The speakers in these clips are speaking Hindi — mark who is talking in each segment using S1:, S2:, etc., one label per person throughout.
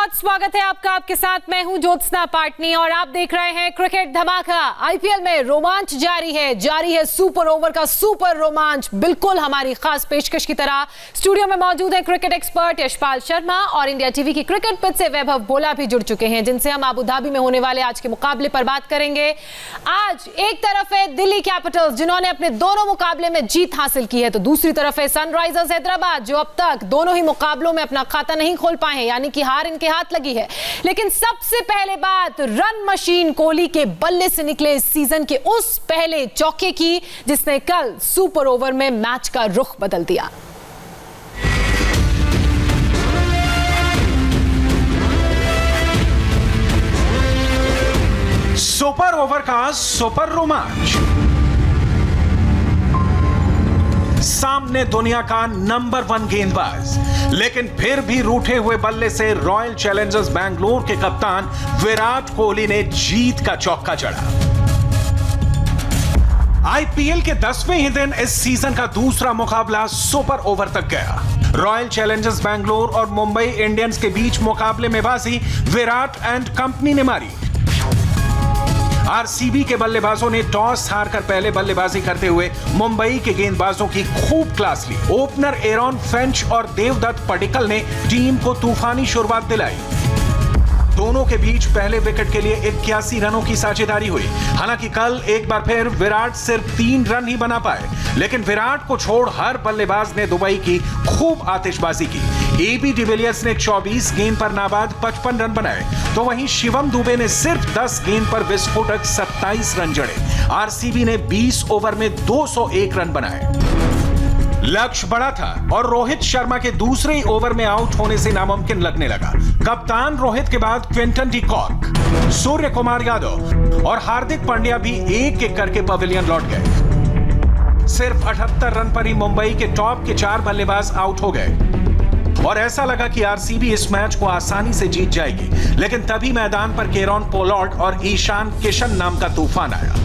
S1: बहुत स्वागत है आपका। आपके साथ मैं हूं ज्योत्सना पाटनी और आप देख रहे हैं क्रिकेट धमाका। आईपीएल में रोमांच जारी है सुपर ओवर का सुपर रोमांच, बिल्कुल हमारी खास पेशकश की तरह। स्टूडियो में मौजूद हैं क्रिकेट एक्सपर्ट यशपाल शर्मा और इंडिया टीवी की क्रिकेट पिच से वैभव भोला भी जुड़ चुके हैं, जिनसे हम अबू धाबी में होने वाले आज के मुकाबले पर बात करेंगे। आज एक तरफ है दिल्ली कैपिटल्स, जिन्होंने अपने दोनों मुकाबले में जीत हासिल की है, तो दूसरी तरफ है सनराइजर्स हैदराबाद, जो अब तक दोनों ही मुकाबलों में अपना खाता नहीं खोल पाए हैं, यानी कि हार इनके हाथ लगी है। लेकिन सबसे पहले बात रन मशीन कोहली के बल्ले से निकले इस सीजन के उस पहले चौके की, जिसने कल सुपर ओवर में मैच का रुख बदल दिया।
S2: सुपर ओवर का सुपर रोमांच, सामने दुनिया का नंबर 1 गेंदबाज, लेकिन फिर भी रूठे हुए बल्ले से रॉयल चैलेंजर्स बैंगलोर के कप्तान विराट कोहली ने जीत का चौका चढ़ा। आईपीएल के 10वें ही दिन इस सीजन का दूसरा मुकाबला सुपर ओवर तक गया। रॉयल चैलेंजर्स बैंगलोर और मुंबई इंडियंस के बीच मुकाबले में बाजी विराट एंड कंपनी ने मारी। आरसीबी के बल्लेबाजों ने टॉस हारकर पहले बल्लेबाजी करते हुए मुंबई के गेंदबाजों की खूब क्लास ली। ओपनर एरॉन फिंच और देवदत्त पडिक्कल ने टीम को तूफानी शुरुआत दिलाई। दोनों के बीच पहले विकेट के लिए 81 रनों की साझेदारी हुई। हालांकि कल एक बार फिर विराट सिर्फ 3 रन ही बना पाए, लेकिन विराट को छोड़ हर बल्लेबाज ने दुबई की खूब आतिशबाजी की। एबी डिविलियर्स ने 24 गेंद पर नाबाद 55 रन बनाए, तो वहीं शिवम दुबे ने सिर्फ 10 गेंद पर विस्फोटक 27 रन जड़े। आरसीबी ने 20 ओवर में 201 रन बनाए। लक्ष्य बड़ा था और रोहित शर्मा के दूसरे ओवर में आउट होने से नामुमकिन लगने लगा। कप्तान रोहित के बाद Quinton de Kock, Surya Kumar Yadav और हार्दिक पांड्या भी एक एक करके पवेलियन लौट गए। सिर्फ 78 रन पर ही मुंबई के टॉप के 4 बल्लेबाज आउट हो गए और ऐसा लगा कि आरसीबी इस मैच को आसानी से जीत जाएगी। लेकिन तभी मैदान पर केरॉन पोलार्ड और ईशान किशन नाम का तूफान आया।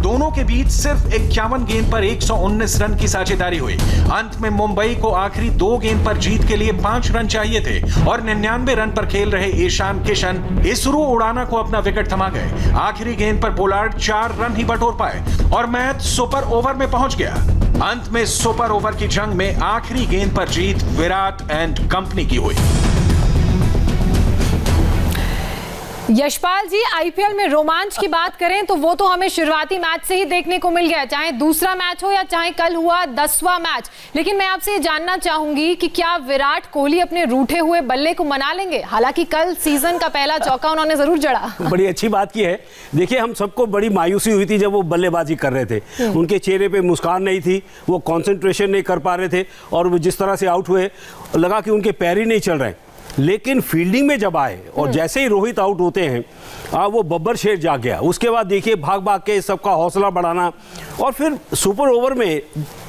S2: दोनों के बीच सिर्फ 51 गेंद पर 119 रन की साझेदारी हुई। अंत में मुंबई को आखिरी 2 गेंद पर जीत के लिए 5 रन चाहिए थे और 99 रन पर खेल रहे ईशान किशन इसरो उड़ाना को अपना विकेट थमा गए। आखिरी गेंद पर पोलार्ड 4 रन ही बटोर पाए और मैच सुपर ओवर में पहुंच गया। अंत में सुपर ओवर की जंग में आखिरी गेंद पर जीत विराट एंड कंपनी की हुई।
S1: यशपाल जी, आईपीएल में रोमांच की बात करें तो वो तो हमें शुरुआती मैच से ही देखने को मिल गया, चाहे दूसरा मैच हो या चाहे कल हुआ 10वां मैच। लेकिन मैं आपसे ये जानना चाहूंगी कि क्या विराट कोहली अपने रूठे हुए बल्ले को मना लेंगे? हालांकि कल सीजन का पहला चौका उन्होंने जरूर जड़ा।
S3: बड़ी अच्छी बात की है। देखिए, हम सबको बड़ी मायूसी हुई थी जब वो बल्लेबाजी कर रहे थे। उनके चेहरे पे मुस्कान नहीं थी, वो कंसंट्रेशन नहीं कर पा रहे थे और वो जिस तरह से आउट हुए लगा कि उनके पैर ही नहीं चल रहे। लेकिन फील्डिंग में जब आए और जैसे ही रोहित आउट होते हैं वो बब्बर शेर जाग गया। उसके बाद देखिए भाग भाग के सबका हौसला बढ़ाना और फिर सुपर ओवर में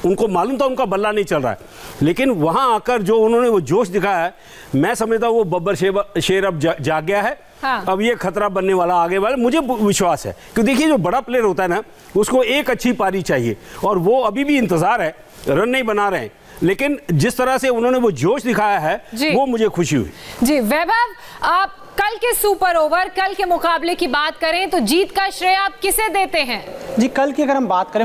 S3: उनको मालूम था उनका बल्ला नहीं चल रहा है, लेकिन वहां आकर जो उन्होंने वो जोश दिखाया है, मैं समझता हूँ वो बब्बर शेर अब जाग गया है। हाँ। अब ये खतरा बनने वाला आगे वाला, मुझे विश्वास है। क्योंकि देखिए, जो बड़ा प्लेयर होता है ना, उसको एक अच्छी पारी चाहिए और वो अभी भी इंतजार है, रन नहीं बना रहे हैं, लेकिन जिस तरह से उन्होंने वो जोश दिखाया है वो मुझे खुशी हुई।
S1: जी वैभव, आप कल के सुपर ओवर, कल के मुकाबले की बात करें तो जीत का श्रेय आप किसे देते हैं?
S4: जी, कल की अगर हम बात करें,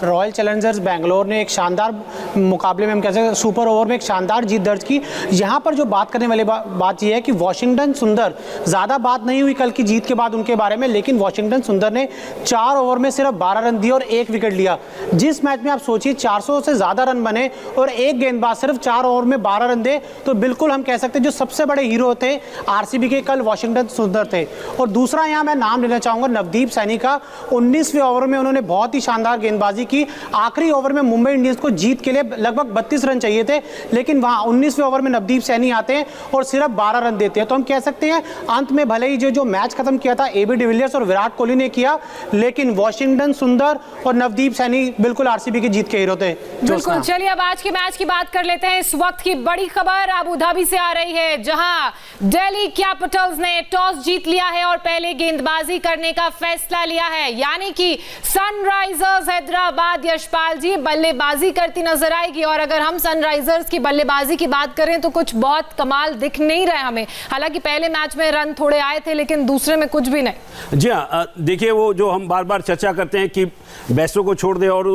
S4: रॉयल चैलेंजर्स बैंगलोर ने एक शानदार मुकाबले में, हम कह सकते हैं सुपर ओवर में एक शानदार जीत दर्ज की। यहाँ पर जो बात करने वाली बात यह है कि वॉशिंगटन सुंदर, ज़्यादा बात नहीं हुई कल की जीत के बाद उनके बारे में, लेकिन वॉशिंगटन सुंदर ने 4 ओवर में सिर्फ 12 रन दिए और 1 विकेट लिया। जिस मैच में आप सोचिए 400 से ज़्यादा रन बने और एक गेंदबाज सिर्फ 4 ओवर में 12 रन दे, तो बिल्कुल हम कह सकते हैं जो सबसे बड़े हीरो थे आरसीबी के, कल वॉशिंगटन सुंदर थे। और दूसरा यहाँ मैं नाम लेना चाहूंगा नवदीप सैनी का। 19वें ओवर में उन्होंने बहुत ही शानदार गेंदबाजी की। आखिरी ओवर में मुंबई इंडियंस को जीत के लिए लगभग 32 रन चाहिए थे, लेकिन वहां 19वें ओवर में नवदीप सैनी आते हैं और सिर्फ 12 रन देते हैं। तो हम कह सकते हैं अंत में भले ही जो मैच खत्म किया था एबी डिविलियर्स और विराट कोहली ने किया, लेकिन वॉशिंगटन सुंदर और नवदीप सैनी बिल्कुल आरसीबी की जीत के हीरो थे।
S1: बिल्कुल। चलिए अब आज के मैच की बात कर लेते हैं। इस वक्त की बड़ी खबर अबू धाबी से आ रही है, जहां दिल्ली कैपिटल्स कैपिटल्स ने टॉस जीत लिया है और पहले गेंदबाजी करने का फैसला लिया है, यानी कि सनराइजर्स हैदराबाद यशपाल जी बल्लेबाजी करती नजर आएगी। और अगर हम सनराइजर्स की बल्लेबाजी की बात करें तो कुछ बहुत कमाल दिख नहीं रहा है हमें। हालांकि पहले मैच में रन थोड़े आए थे लेकिन दूसरे में कुछ भी नहीं।
S3: जी हाँ, देखिए वो जो हम बार बार चर्चा करते हैं कि बेस्टो को छोड़ दे और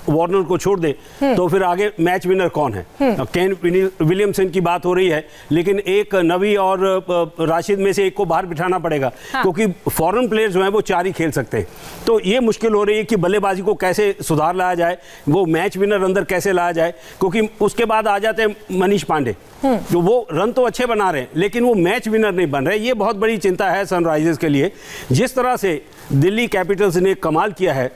S3: वार्नर को छोड़ दे तो फिर आगे मैच विनर कौन है। केन विलियमसन की बात हो रही है लेकिन एक नवी और राशिद में से एक को बाहर बिठाना पड़ेगा। हाँ। क्योंकि फॉरेन प्लेयर्स जो हैं वो 4 ही खेल सकते हैं। तो ये मुश्किल हो रही है कि बल्लेबाजी को कैसे सुधार लाया जाए, वो मैच विनर अंदर कैसे लाया जाए। क्योंकि उसके बाद आ जाते हैं मनीष पांडे जो वो रन तो अच्छे बना रहे हैं लेकिन वो मैच विनर नहीं बन रहे। ये बहुत बड़ी चिंता है सनराइजर्स के लिए। जिस तरह से दिल्ली कैपिटल्स ने कमाल किया है,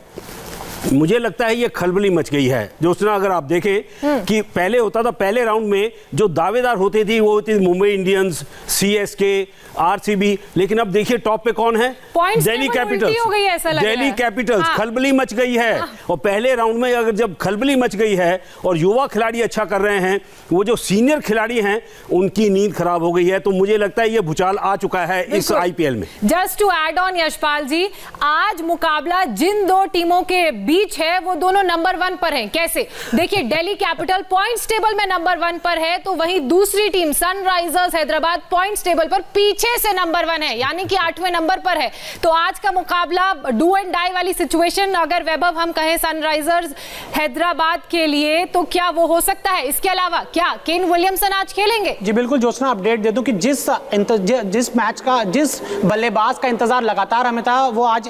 S3: मुझे लगता है ये खलबली मच गई है। जोत्सना, अगर आप देखें कि पहले होता था, पहले राउंड में जो दावेदार होते थे वो होती मुंबई इंडियंस, सीएसके, आरसीबी, लेकिन अब देखिए टॉप पे कौन है, दिल्ली कैपिटल्स। दिल्ली कैपिटल्स। खलबली मच गई है। और पहले राउंड में अगर जब खलबली मच गई है और युवा खिलाड़ी अच्छा कर रहे हैं, वो जो सीनियर खिलाड़ी हैं उनकी नींद खराब हो गई है। तो मुझे लगता है ये भूचाल आ चुका है इस आईपीएल में।
S1: Just to add on Yashpal ji, आज मुकाबला जिन 2 टीमों के बीच है वो दोनों नंबर 1 पर हैं। कैसे? देखिए, दिल्ली कैपिटल पॉइंट्स टेबल में नंबर 1 पर है, तो वहीं दूसरी team Sunrisers Hyderabad points table पर पीछे से नंबर 1 है, यानी कि 8वें नंबर पर है। तो आज का मुकाबला डू एंड डाई वाली सिचुएशन अगर वैभव हम कहें सनराइजर्स हैदराबाद के लिए, तो क्या वो हो सकता है? इसके अलावा क्या केन विलियमसन आज खेलेंगे?
S4: जी बिल्कुल जोत्सना, अपडेट दे दूं कि जिस मैच का, जिस बल्लेबाज का इंतजार लगातार हमें था, वो आज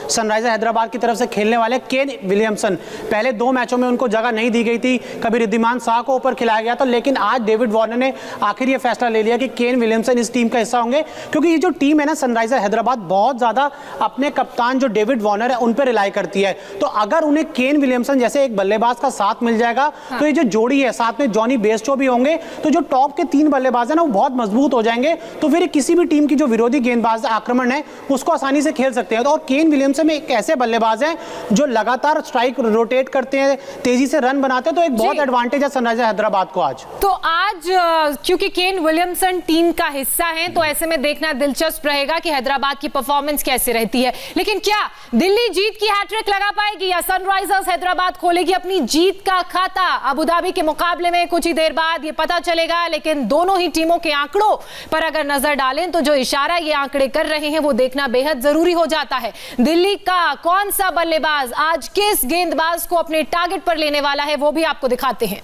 S4: सनराइजर हैदराबाद की तरफ से खेलने वाले केन विलियमसन। पहले 2 मैचों में उनको जगह नहीं दी गई थी, कभी रिद्धिमान शाह को ऊपर खिलाया गया था, लेकिन आज डेविड वार्नर ने आखिर ये फैसला ले लिया कि केन विलियमसन इस टीम का हिस्सा होंगे। क्योंकि ये जो टीम है ना सनराइजर हैदराबाद, बहुत ज्यादा अपने कप्तान जो डेविड वार्नर है उन पर रिलाई करती है। तो अगर उन्हें केन विलियमसन जैसे एक बल्लेबाज का साथ मिल जाएगा, तो ये जो जोड़ी है, साथ में जॉनी बेस्टो भी होंगे, तो जो टॉप के 3 बल्लेबाज है ना वो बहुत मजबूत हो जाएंगे। तो फिर किसी भी टीम की जो विरोधी गेंदबाज आक्रमण है उसको आसानी से खेल सकते हैं। और केन विलियमसन एक ऐसे बल्लेबाज हैं जो लगातार स्ट्राइक रोटेट करते हैं, तेजी से रन बनाते हैं, तो एक बहुत एडवांटेज है सनराइजर हैदराबाद को आज।
S1: तो आज क्योंकि केन विलियमसन टीम का हिस्सा हैं, तो ऐसे में देखना दिलचस्प रहेगा कि हैदराबाद की परफॉर्मेंस कैसे रहती है। लेकिन क्या दिल्ली जीत की हैट्रिक लगा पाएगी या सनराइजर्स हैदराबाद खोलेगी अपनी जीत का खाता? अबू धाबी के मुकाबले में कुछ ही देर बाद ये पता चलेगा। लेकिन दोनों ही टीमों के आंकड़ों पर अगर नजर डालें तो जो इशारा ये आंकड़े कर रहे हैं वो देखना बेहद जरूरी हो जाता है। दिल्ली का कौन सा बल्लेबाज आज किस गेंदबाज को अपने टारगेट पर लेने वाला है वो भी आपको दिखाते हैं।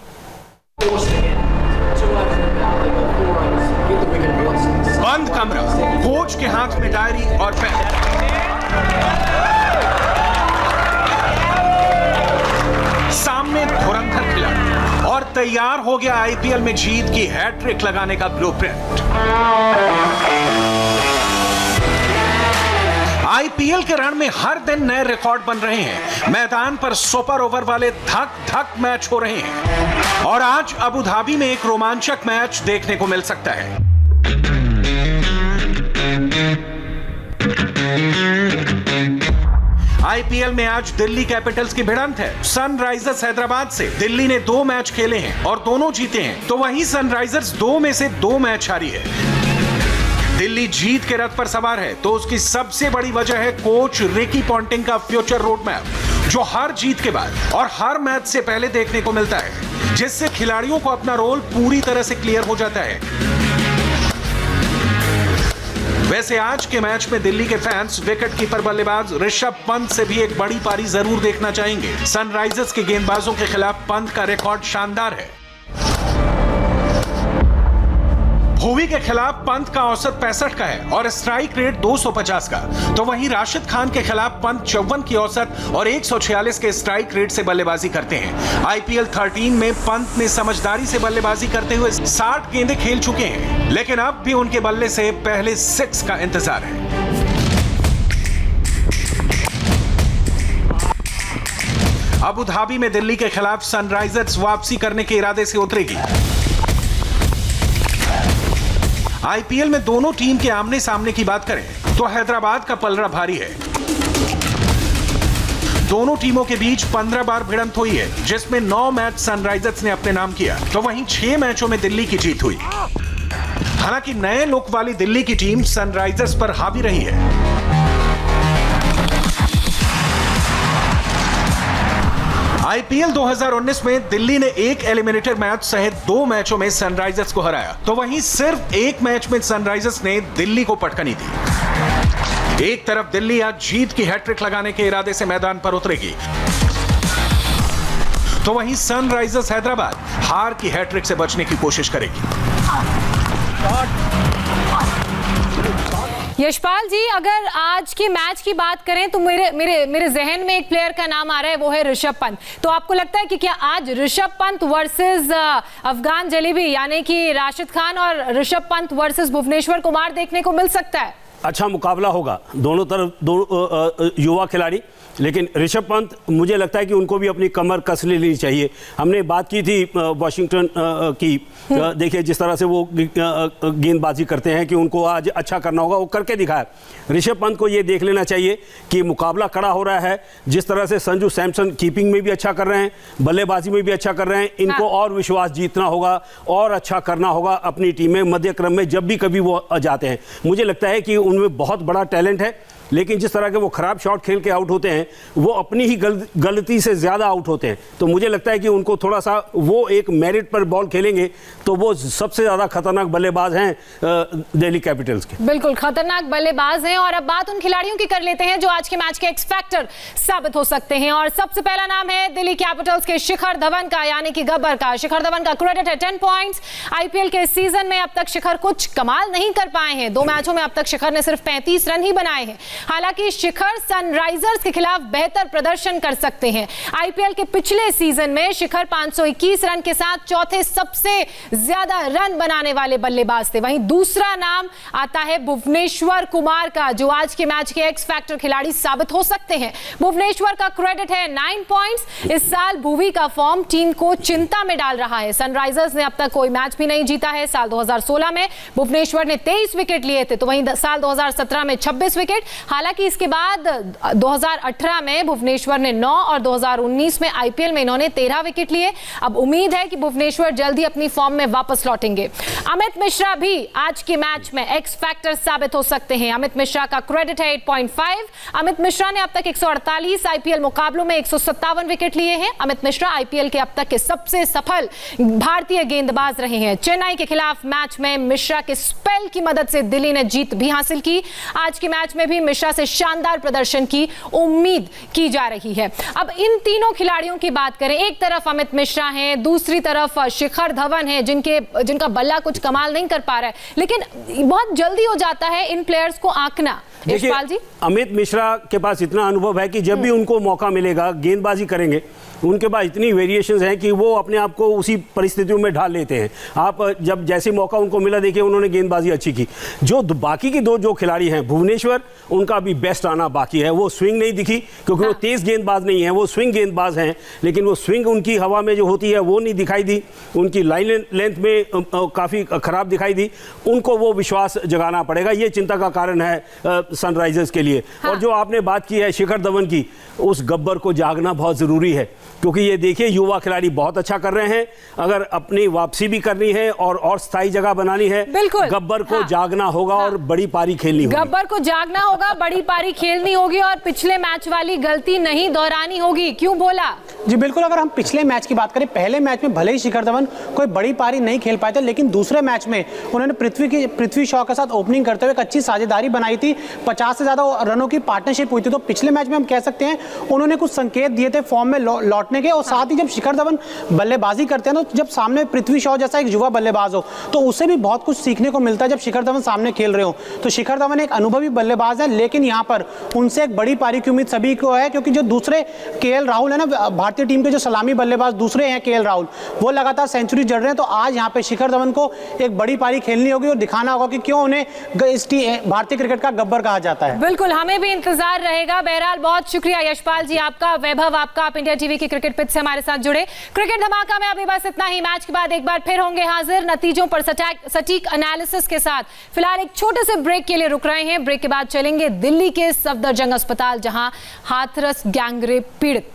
S2: बंद कमरा, कोच के हाथ में डायरी और पेन। सामने धुरंधर खिलाड़ी और तैयार हो गया आईपीएल में जीत की हैट्रिक लगाने का ब्लूप्रिंट। आईपीएल के रण में हर दिन नए रिकॉर्ड बन रहे हैं। मैदान पर सुपर ओवर वाले धक धक मैच हो रहे हैं और आज अबू धाबी में एक रोमांचक मैच देखने को मिल सकता है। आईपीएल में आज दिल्ली कैपिटल्स की भिड़ंत है सनराइजर्स हैदराबाद से। दिल्ली ने 2 मैच खेले हैं और दोनों जीते हैं, तो वहीं सनराइजर्स 2 में से 2 मैच हारी है। दिल्ली जीत के रथ पर सवार है, तो उसकी सबसे बड़ी वजह है कोच रिकी पॉन्टिंग का फ्यूचर रोड मैप, जो हर जीत के बाद और हर मैच से पहले देखने को मिलता है, जिससे खिलाड़ियों को अपना रोल पूरी तरह से क्लियर हो जाता है। वैसे आज के मैच में दिल्ली के फैंस विकेटकीपर बल्लेबाज ऋषभ पंत से भी एक बड़ी पारी जरूर देखना चाहेंगे। सनराइजर्स के गेंदबाजों के खिलाफ पंत का रिकॉर्ड शानदार है। भुवी के खिलाफ पंत का औसत 65 का है और स्ट्राइक रेट 250 का, तो वहीं राशिद खान के खिलाफ पंत 54 की औसत और 146 के स्ट्राइक रेट से बल्लेबाजी करते हैं। आईपीएल 13 में पंत ने समझदारी से बल्लेबाजी करते हुए 60 गेंदें खेल चुके हैं, लेकिन अब भी उनके बल्ले से पहले 6 का इंतजार है। अबू धाबी में दिल्ली के खिलाफ सनराइजर्स वापसी करने के इरादे से उतरेगी। आईपीएल में दोनों टीम के आमने सामने की बात करें तो हैदराबाद का पलड़ा भारी है। दोनों टीमों के बीच 15 बार भिड़ंत हुई है, जिसमें 9 मैच सनराइजर्स ने अपने नाम किया, तो वहीं 6 मैचों में दिल्ली की जीत हुई। हालांकि नए लुक वाली दिल्ली की टीम सनराइजर्स पर हावी रही है। आईपीएल 2019 में दिल्ली ने एक एलिमिनेटर मैच सहित 2 मैचों में सनराइजर्स को हराया, तो वहीं सिर्फ एक मैच में सनराइजर्स ने दिल्ली को पटकनी दी। एक तरफ दिल्ली आज जीत की हैट्रिक लगाने के इरादे से मैदान पर उतरेगी, तो वहीं सनराइजर्स हैदराबाद हार की हैट्रिक से बचने की कोशिश करेगी।
S1: यशपाल जी, अगर आज के मैच की बात करें तो मेरे जहन में एक प्लेयर का नाम आ रहा है, वो है ऋषभ पंत। तो आपको लगता है कि क्या आज ऋषभ पंत वर्सेस अफगान जलेबी यानी कि राशिद खान और ऋषभ पंत वर्सेस भुवनेश्वर कुमार देखने को मिल सकता है?
S3: अच्छा मुकाबला होगा, दोनों तरफ दो युवा खिलाड़ी, लेकिन ऋषभ पंत मुझे लगता है कि उनको भी अपनी कमर कस लेनी चाहिए। हमने बात की थी वॉशिंगटन की, देखिए जिस तरह से वो गेंदबाजी करते हैं कि उनको आज अच्छा करना होगा, वो करके दिखाया। ऋषभ पंत को ये देख लेना चाहिए कि मुकाबला कड़ा हो रहा है। जिस तरह से संजू सैमसन कीपिंग में भी अच्छा कर रहे हैं, बल्लेबाजी में भी अच्छा कर रहे हैं, इनको और विश्वास जीतना होगा और अच्छा करना होगा अपनी टीम में मध्य क्रम में जब भी कभी वो जाते हैं। मुझे लगता है कि उनमें बहुत बड़ा टैलेंट है, लेकिन जिस तरह के वो खराब शॉट खेल के आउट होते हैं, वो अपनी ही गलती से ज़्यादा आउट होते हैं। तो मुझे लगता है कि उनको थोड़ा सा वो एक मेरिट पर बॉल खेलेंगे तो वो सबसे ज़्यादा खतरनाक बल्लेबाज हैं दिल्ली कैपिटल्स के।
S1: बिल्कुल खतरनाक बल्लेबाज हैं। और अब बात उन खिलाड़ियों की कर लेते हैं जो आज के मैच के एक्स फैक्टर साबित हो सकते हैं। और सबसे पहला नाम है दिल्ली कैपिटल्स के शिखर धवन का, यानी कि गब्बर का। शिखर धवन का क्रेडिट है 10 पॉइंट्स। आईपीएल के सीजन में अब तक शिखर कुछ कमाल नहीं कर पाए हैं। 2 मैचों में अब तक शिखर ने सिर्फ 35 रन ही बनाए हैं। हालांकि शिखर सनराइजर्स के खिलाफ बेहतर प्रदर्शन कर सकते हैं। आईपीएल के पिछले सीजन में शिखर 521 रन के साथ चौथे सबसे ज्यादा रन बनाने वाले बल्लेबाज थे। वहीं दूसरा नाम आता है भुवनेश्वर कुमार का, जो आज के मैच के एक्स फैक्टर खिलाड़ी साबित हो सकते हैं। भुवनेश्वर का क्रेडिट है 9 पॉइंट्स। इस साल भुवी का फॉर्म टीम को चिंता में डाल रहा है। सनराइजर्स ने अब तक कोई मैच भी नहीं जीता है। साल 2016 में भुवनेश्वर ने 23 विकेट लिए थे, तो वहीं साल 2017 में 26 विकेट। हालांकि इसके बाद 2018 में भुवनेश्वर ने 9 और 2019 में आईपीएल में इन्होंने 13 विकेट लिए। अब उम्मीद है कि भुवनेश्वर जल्दी अपनी फॉर्म में वापस लौटेंगे। अमित मिश्रा भी आज के मैच में एक्स फैक्टर साबित हो सकते हैं। अमित मिश्रा का क्रेडिट है 8.5। अमित मिश्रा ने अब तक 148 आईपीएल मुकाबलों में 157 विकेट लिए हैं। अमित मिश्रा आईपीएल के अब तक के सबसे सफल भारतीय गेंदबाज रहे हैं। चेन्नई के खिलाफ मैच में मिश्रा के स्पेल की मदद से दिल्ली ने जीत भी हासिल की। आज के मैच में भी मिश्रा से शानदार प्रदर्शन की उम्मीद की जा रही है। अब इन तीनों खिलाड़ियों की बात करें, एक तरफ अमित मिश्रा हैं, दूसरी तरफ शिखर धवन है, जिनका बल्ला कुछ कमाल नहीं कर पा रहा है, लेकिन बहुत जल्दी हो जाता है इन प्लेयर्स को आंकना। यशपाल जी,
S3: अमित मिश्रा के पास इतना अनुभव है कि जब भी उनको मौका मिलेगा गेंदबाजी करेंगे, उनके पास इतनी वेरिएशंस हैं कि वो अपने आप को उसी परिस्थितियों में ढाल लेते हैं। आप जब जैसे मौका उनको मिला, देखिए उन्होंने गेंदबाजी अच्छी की। जो बाकी की दो जो खिलाड़ी हैं, भुवनेश्वर, उनका भी बेस्ट आना बाकी है। वो स्विंग नहीं दिखी क्योंकि वो तेज गेंदबाज नहीं है, वो स्विंग गेंदबाज हैं, लेकिन वो स्विंग उनकी हवा में जो होती है वो नहीं दिखाई दी। उनकी लाइन लेंथ में काफ़ी खराब दिखाई दी। उनको वो विश्वास जगाना पड़ेगा, ये चिंता का कारण है सनराइजर्स के लिए। और जो आपने बात की है शिखर धवन की, उस गब्बर को जागना बहुत ज़रूरी है, क्योंकि ये देखिए युवा खिलाड़ी बहुत अच्छा कर रहे हैं। अगर अपनी वापसी भी करनी है और स्थायी जगह बनानी है, गब्बर को जागना होगा और बड़ी पारी खेलनी होगी।
S1: गब्बर को जागना होगा, बड़ी पारी खेलनी होगी और पिछले मैच वाली गलती नहीं दोहरानी होगी। क्यों बोला?
S4: जी बिल्कुल, अगर हम पिछले मैच की बात करें, पहले मैच में भले ही शिखर धवन कोई बड़ी पारी नहीं खेल पाए थे, लेकिन दूसरे मैच में उन्होंने पृथ्वी शॉ के साथ ओपनिंग करते हुए एक अच्छी साझेदारी बनाई थी। 50 से ज्यादा रनों की पार्टनरशिप हुई थी। तो पिछले मैच में हम कह सकते हैं उन्होंने कुछ संकेत दिए थे फॉर्म में लौटने के। और साथ ही जब शिखर धवन बल्लेबाजी करते हैं तो जब सामने पृथ्वी शॉ जैसा एक युवा बल्लेबाज हो तो उससे भी बहुत कुछ सीखने को मिलता है जब शिखर धवन सामने खेल रहे हो। तो शिखर धवन एक अनुभवी बल्लेबाज है, लेकिन यहाँ पर उनसे एक बड़ी पारी की उम्मीद सभी को है, क्योंकि जो दूसरे केएल राहुल है ना, भारतीय टीम के जो सलामी बल्लेबाज दूसरे हैं केएल राहुल, वो लगातार सेंचुरी जड़ रहे हैं। तो आज यहाँ पे शिखर धवन को एक बड़ी पारी खेलनी होगी और दिखाना होगा कि क्यों उन्हें इस भारतीय क्रिकेट का गब्बर कहा जाता है।
S1: बिल्कुल, हमें भी इंतजार रहेगा। बहरहाल बहुत शुक्रिया यशपाल जी आपका, वैभव आपका, आप इंडिया टीवी की क्रिकेट पिच से हमारे साथ जुड़े। क्रिकेट धमाका में अभी बस इतना ही। मैच के बाद एक बार फिर होंगे हाजिर नतीजों पर सटीक एनालिसिस के साथ। फिलहाल एक छोटे से ब्रेक के लिए रुक रहे हैं। ब्रेक के बाद चलेंगे दिल्ली के सफदरजंग अस्पताल, जहां हाथरस गैंग रेप पीड़ित